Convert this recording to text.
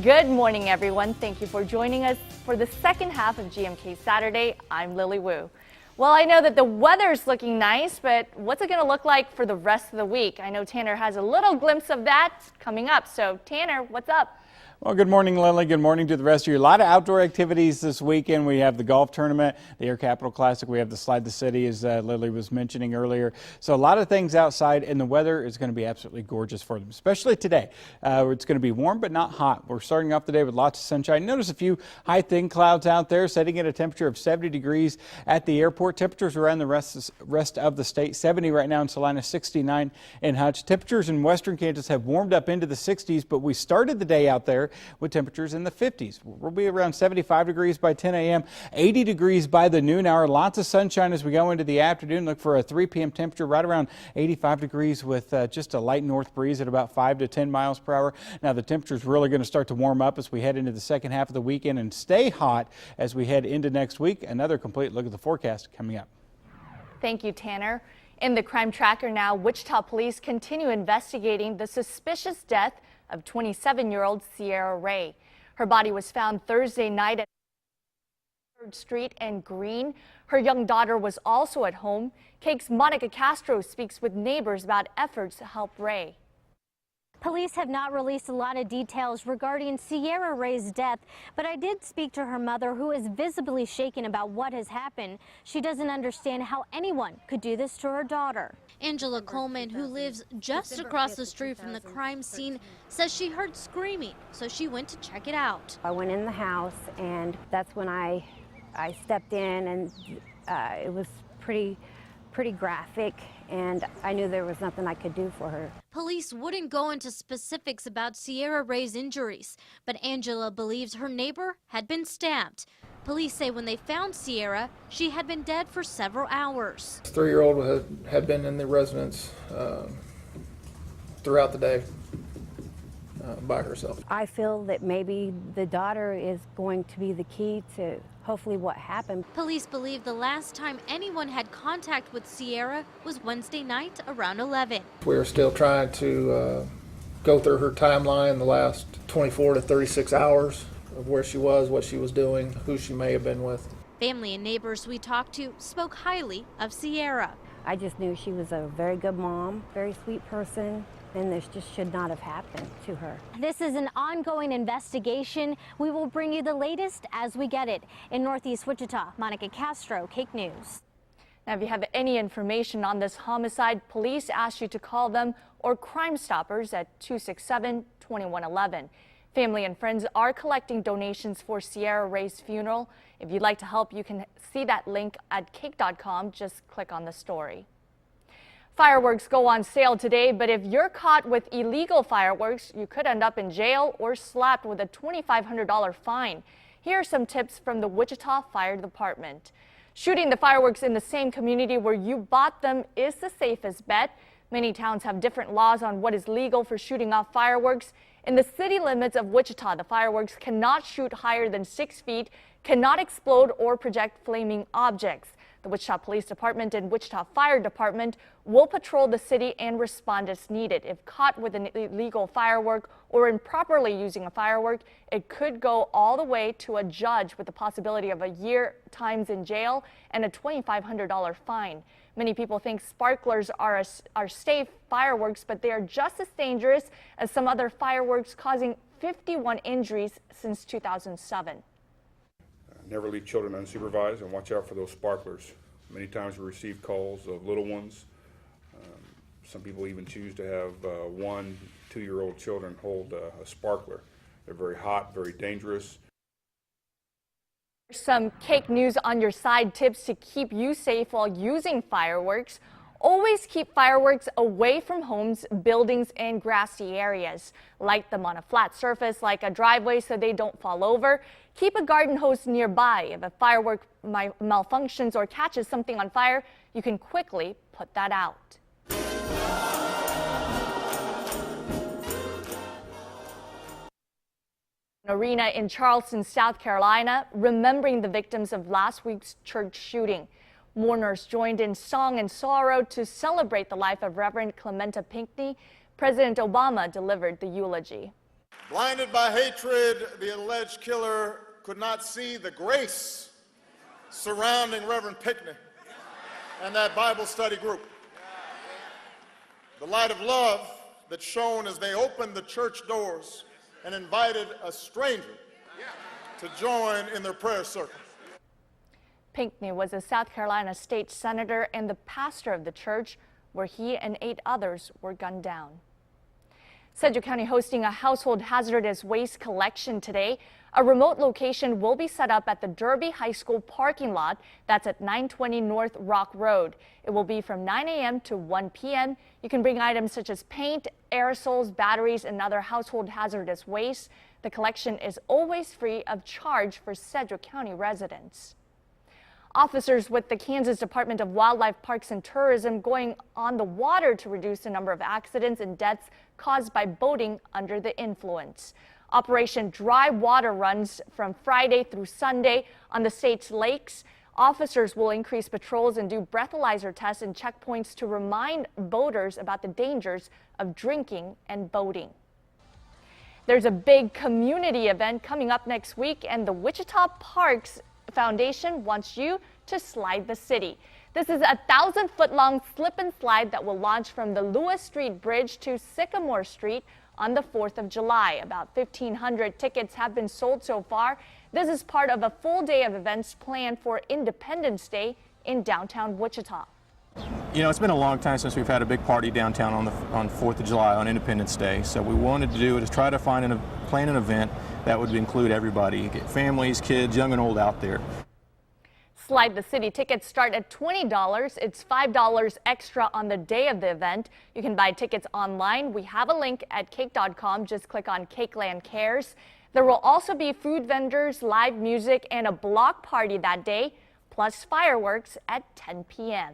Good morning, everyone. Thank you for joining us for the second half of GMK Saturday. I'm Lily Wu. Well, I know that the weather's looking nice, but what's it going to look like for the rest of the week? I know Tanner has a little glimpse of that coming up. So, Tanner, what's up? Well, good morning, Lily. Good morning to the rest of you. A lot of outdoor activities this weekend. We have the golf tournament, the Air Capital Classic. We have the Slide the City, as Lily was mentioning earlier. So a lot of things outside, and the weather is going to be absolutely gorgeous for them, especially today. It's going to be warm but not hot. We're starting off the day with lots of sunshine. Notice a few high, thin clouds out there, setting at a temperature of 70 degrees at the airport. Temperatures around the rest of the state, 70 right now in Salina, 69 in Hutch. Temperatures in western Kansas have warmed up into the 60s, but we started the day out there with temperatures in the 50s. We'll be around 75 degrees by 10 a.m., 80 degrees by the noon hour. Lots of sunshine as we go into the afternoon. Look for a 3 p.m. temperature right around 85 degrees with just a light north breeze at about 5 to 10 miles per hour. Now the temperature is really going to start to warm up as we head into the second half of the weekend and stay hot as we head into next week. Another complete look at the forecast coming up. Thank you, Tanner. In the crime tracker now, Wichita police continue investigating the suspicious death of 27-year-old Sierra Ray. Her body was found Thursday night at 3rd Street and Green. Her young daughter was also at home. KAKE's Monica Castro speaks with neighbors about efforts to help Ray. Police have not released a lot of details regarding Sierra Ray's death, but I did speak to her mother, who is visibly shaken about what has happened. She doesn't understand how anyone could do this to her daughter. Angela Coleman, who lives just across the street from the crime scene, says she heard screaming, so she went to check it out. I went in the house, and that's when I stepped in, and it was pretty graphic, and I knew there was nothing I could do for her. Police wouldn't go into specifics about Sierra Ray's injuries, but Angela believes her neighbor had been stabbed. Police say when they found Sierra, she had been dead for several hours. This 3-year-old had been in the residence throughout the day by herself. I feel that maybe the daughter is going to be the key to hopefully what happened. Police believe the last time anyone had contact with Sierra was Wednesday night around 11. We're still trying to go through her timeline the last 24 to 36 hours of where she was, what she was doing, who she may have been with. Family and neighbors we talked to spoke highly of Sierra. I just knew she was a very good mom, very sweet person, and this just should not have happened to her. This is an ongoing investigation. We will bring you the latest as we get it. In Northeast Wichita, Monica Castro, KAKE News. Now, if you have any information on this homicide, police ask you to call them or Crime Stoppers at 267-2111. Family and friends are collecting donations for Sierra Ray's funeral. If you'd like to help, you can see that link at kake.com. Just click on the story. Fireworks go on sale today, but if you're caught with illegal fireworks, you could end up in jail or slapped with a $2,500 fine. Here are some tips from the Wichita Fire Department. Shooting the fireworks in the same community where you bought them is the safest bet. Many towns have different laws on what is legal for shooting off fireworks. In the city limits of Wichita, the fireworks cannot shoot higher than 6 feet, cannot explode or project flaming objects. The Wichita Police Department and Wichita Fire Department will patrol the city and respond as needed. If caught with an illegal firework or improperly using a firework, it could go all the way to a judge with the possibility of a year times in jail and a $2,500 fine. Many people think sparklers are safe fireworks, but they are just as dangerous as some other fireworks, causing 51 injuries since 2007. Never leave children unsupervised and watch out for those sparklers. Many times we receive calls of little ones. Some people even choose to have 1-2 year old children hold a sparkler. They're very hot, very dangerous. Some KAKE News on your side tips to keep you safe while using fireworks. Always keep fireworks away from homes, buildings, and grassy areas. Light them on a flat surface like a driveway so they don't fall over. Keep a garden hose nearby. If a firework malfunctions or catches something on fire, you can quickly put that out. An arena in Charleston, South Carolina, remembering the victims of last week's church shooting. Mourners joined in song and sorrow to celebrate the life of Reverend Clementa Pinckney. President Obama delivered the eulogy. Blinded by hatred, the alleged killer could not see the grace surrounding Reverend Pinckney and that Bible study group. The light of love that shone as they opened the church doors and invited a stranger to join in their prayer circle. Pinckney was a South Carolina state senator and the pastor of the church where he and 8 others were gunned down. Sedgwick County hosting a household hazardous waste collection today. A remote location will be set up at the Derby High School parking lot. That's at 920 North Rock Road. It will be from 9 a.m. to 1 p.m. You can bring items such as paint, aerosols, batteries, and other household hazardous waste. The collection is always free of charge for Sedgwick County residents. Officers with the Kansas Department of Wildlife, Parks and Tourism going on the water to reduce the number of accidents and deaths caused by boating under the influence. Operation Dry Water runs from Friday through Sunday on the state's lakes. Officers will increase patrols and do breathalyzer tests and checkpoints to remind boaters about the dangers of drinking and boating. There's a big community event coming up next week, and the Wichita Parks Foundation wants you to slide the city. This is a 1,000-foot-long slip and slide that will launch from the Lewis Street Bridge to Sycamore Street on the 4th of July. About 1,500 tickets have been sold so far. This is part of a full day of events planned for Independence Day in downtown Wichita. You know, it's been a long time since we've had a big party downtown on 4th of July on Independence Day. So we wanted to do is try to plan an event that would include everybody, get families, kids, young and old out there. Slide the City tickets start at $20. It's $5 extra on the day of the event. You can buy tickets online. We have a link at KAKE.com. Just click on KakeLand Cares. There will also be food vendors, live music, and a block party that day, plus fireworks at 10 p.m.